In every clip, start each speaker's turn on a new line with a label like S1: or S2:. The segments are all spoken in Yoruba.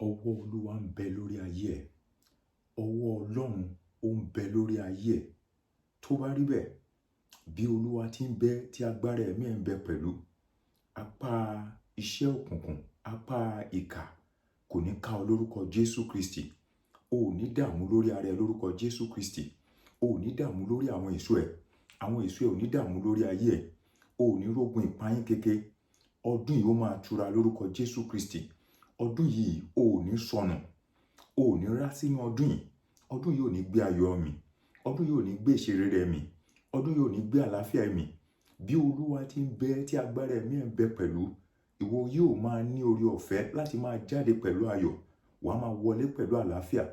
S1: Ọwọ́ Olúwa ń bẹ lórí ayé ẹ̀. Ọwọ́ Ọlọ́run ó ń bẹ lórí ayé ẹ̀. Tó bá rí bẹ́ẹ̀, bí Olúwa ti ń bẹ tí agbára ẹ̀mí ẹ̀ ń bẹ pẹ̀lú, apá iṣẹ́ òkùnkùn, apá ìkà kò ní ká ọ lórúkọ Jésù Kristi. O ò ní dààmú lórí ara ẹ lórúkọ Jésù Kristi. O ò ní dààmú lórí àwọn èso ẹ̀. Àwọn èso ẹ̀ ò ní dààmú lórí ayé ẹ̀. O ò ní rógun ìpayín keke. Ọdún yìí ó máa tura lórúkọ Jésù Kristi. Ọdún yìí o ò ní sọnù. O ò ní rá sínú ọdún yìí. Ọdún yìí ò ní gbé ayọ̀ mi. Ọdún yìí ò ní gbé ìṣerere mi. Ọdún yìí ò ní gbé àlàáfíà mi. Bí Olúwa ti ń bẹ tí agbára ẹ̀mí ẹ̀ ń bẹ pẹ̀lú, ìwọ yóò máa ní oore ọ̀fẹ́ láti máa jáde pẹ̀lú ayọ̀. Wàá máa wọlé pẹ̀lú àlàáfíà.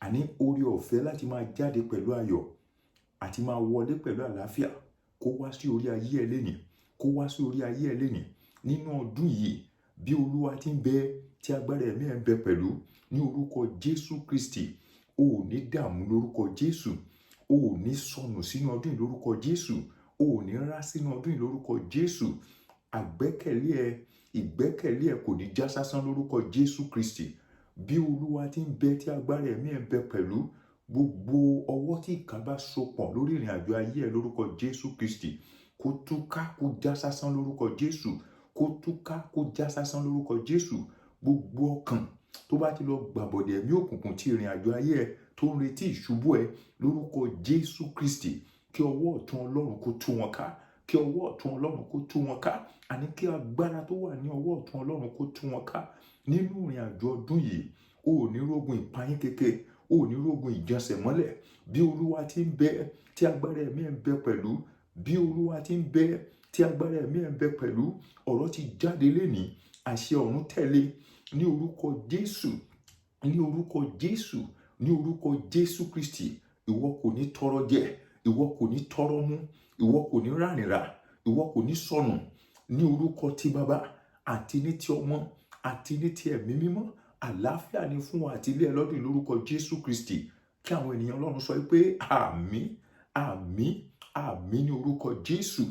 S1: Àní oore ọ̀fẹ́ láti máa jáde pẹ̀lú ayọ̀ àti máa wọlé pẹ̀lú àlàáfíà kó wá sí orí ayé ẹ lénìí. Kó wá sí orí ayé ẹ lénìí. Nínú ọdún yìí, bí Olúwa ti ń bẹ tí agbára ẹ̀mí ẹ̀ ń bẹ pẹ̀lú, ní orúkọ Jésù Kristi, o ò ní dààmú lórúkọ Jésù. O ò ní sọnù sínú ọdún yìí lórúkọ Jésù. O ò ní rá sínú ọdún yìí lórúkọ Jésù. Ìgbẹ́kẹ̀lé ẹ kò ní já sásán lórúkọ Jésù Kristi. Bí Olúwa ti ń bẹ tí agbára ẹ̀mí ẹ̀ ń bẹ pẹ̀lú, gbogbo ọwọ́ tí ìkà bá sopọ̀ lórí ìrìn àjò ayé ẹ lórúkọ Jésù Kristi, kó túká kó já sásán lórúkọ Jésù. Kó túká kó já sásán lórúkọ Jésù. Gbogbo ọkàn tó bá ti lọ gbàbọ̀dẹ̀ ẹ̀mí òkùnkùn tí ìrìn àjò ayé ẹ tó ń retí ìṣubú ẹ lórúkọ Jésù Kristi, kí ọwọ́ ọ̀tún Ọlọ́run kó tú wọn ká. Kí ọwọ́ ọ̀tún Ọlọ́run kó tú wọn ká. Àní kí agbára tó wà ní ọwọ́ ọ̀tún Ọlọ́run kó tú wọn ká. Nínú ìrìn àjò ọdún yìí, o ò ní rógun ìpayín keke. O ò ní rógun ìjànsẹ̀ mọ́lẹ̀. Bí Olúwa ti ń bẹ tí agbára ẹ̀mí ẹ̀ ń bẹ pẹ̀lú, bí Olúwa ti ń bẹ tí agbára ẹ̀mí ẹ̀ ń bẹ pẹ̀lú, ọ̀rọ̀ ti jáde lénìí. Àṣẹ ọ̀run tẹ̀lé ní orúkọ Jésù. Ní orúkọ Jésù. Ní orúkọ Jésù Kristi. Ìwọ kò ní tọrọ jẹ. Ìwọ kò ní tọrọ mú. Ìwọ kò ní ránìrà. Ìwọ kò ní sọnù. Ní orúkọ ti Baba àti ní ti Ọmọ àti ní ti Ẹ̀mí Mímọ́. Àlàáfíà ni fún wa àti ilé ẹ lọ́dún lórúkọ Jésù Kristi. Kí àwọn ènìyàn Ọlọ́run sọ pé àmín, àmín, àmín ní orúkọ Jésù.